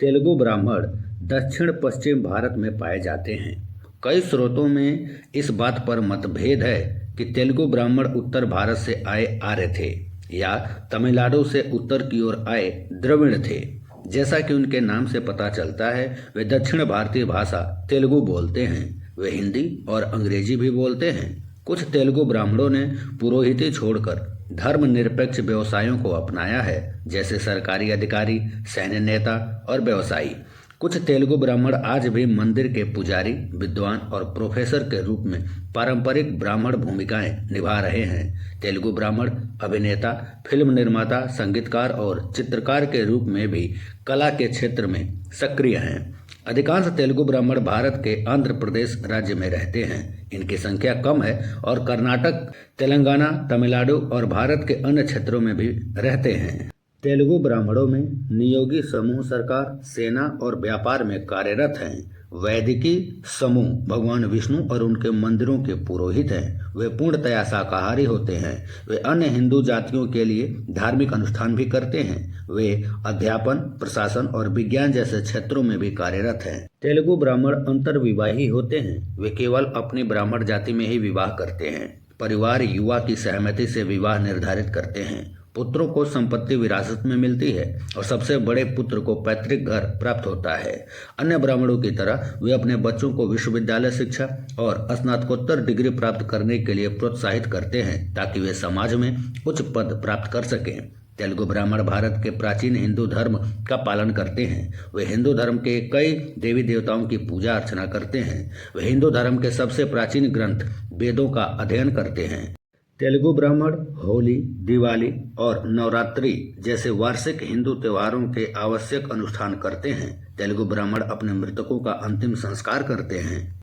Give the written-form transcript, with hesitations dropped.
तेलुगु ब्राह्मण दक्षिण पश्चिम भारत में पाए जाते हैं। कई स्रोतों में इस बात पर मतभेद है कि तेलुगु ब्राह्मण उत्तर भारत से आए आर्य थे या तमिलनाडु से उत्तर की ओर आए द्रविड़ थे। जैसा कि उनके नाम से पता चलता है, वे दक्षिण भारतीय भाषा तेलुगु बोलते हैं। वे हिंदी और अंग्रेजी भी बोलते हैं। कुछ तेलुगु ब्राह्मणों ने पुरोहिती छोड़कर धर्मनिरपेक्ष व्यवसायों को अपनाया है, जैसे सरकारी अधिकारी, सैन्य नेता और व्यवसायी। कुछ तेलुगु ब्राह्मण आज भी मंदिर के पुजारी, विद्वान और प्रोफेसर के रूप में पारंपरिक ब्राह्मण भूमिकाएं निभा रहे हैं। तेलुगु ब्राह्मण अभिनेता, फिल्म निर्माता, संगीतकार और चित्रकार के रूप में भी कला के क्षेत्र में सक्रिय हैं। अधिकांश तेलुगु ब्राह्मण भारत के आंध्र प्रदेश राज्य में रहते हैं। इनकी संख्या कम है और कर्नाटक, तेलंगाना, तमिलनाडु और भारत के अन्य क्षेत्रों में भी रहते हैं। तेलुगु ब्राह्मणों में नियोगी समूह सरकार, सेना और व्यापार में कार्यरत हैं। वैदिकी समूह भगवान विष्णु और उनके मंदिरों के पुरोहित हैं। वे पूर्णतया शाकाहारी होते हैं। वे अन्य हिंदू जातियों के लिए धार्मिक अनुष्ठान भी करते हैं। वे अध्यापन, प्रशासन और विज्ञान जैसे क्षेत्रों में भी कार्यरत हैं। तेलुगु ब्राह्मण अंतर्विवाही होते हैं। वे केवल अपनी ब्राह्मण जाति में ही विवाह करते हैं। परिवार युवा की सहमति से विवाह निर्धारित करते हैं। पुत्रों को संपत्ति विरासत में मिलती है और सबसे बड़े पुत्र को पैतृक घर प्राप्त होता है। अन्य ब्राह्मणों की तरह वे अपने बच्चों को विश्वविद्यालय शिक्षा और स्नातकोत्तर डिग्री प्राप्त करने के लिए प्रोत्साहित करते हैं, ताकि वे समाज में उच्च पद प्राप्त कर सकें। तेलुगु ब्राह्मण भारत के प्राचीन हिंदू धर्म का पालन करते हैं। वे हिंदू धर्म के कई देवी देवताओं की पूजा अर्चना करते हैं। वे हिंदू धर्म के सबसे प्राचीन ग्रंथ वेदों का अध्ययन करते हैं। तेलुगु ब्राह्मण होली, दिवाली और नवरात्रि जैसे वार्षिक हिंदू त्योहारों के आवश्यक अनुष्ठान करते हैं। तेलुगु ब्राह्मण अपने मृतकों का अंतिम संस्कार करते हैं।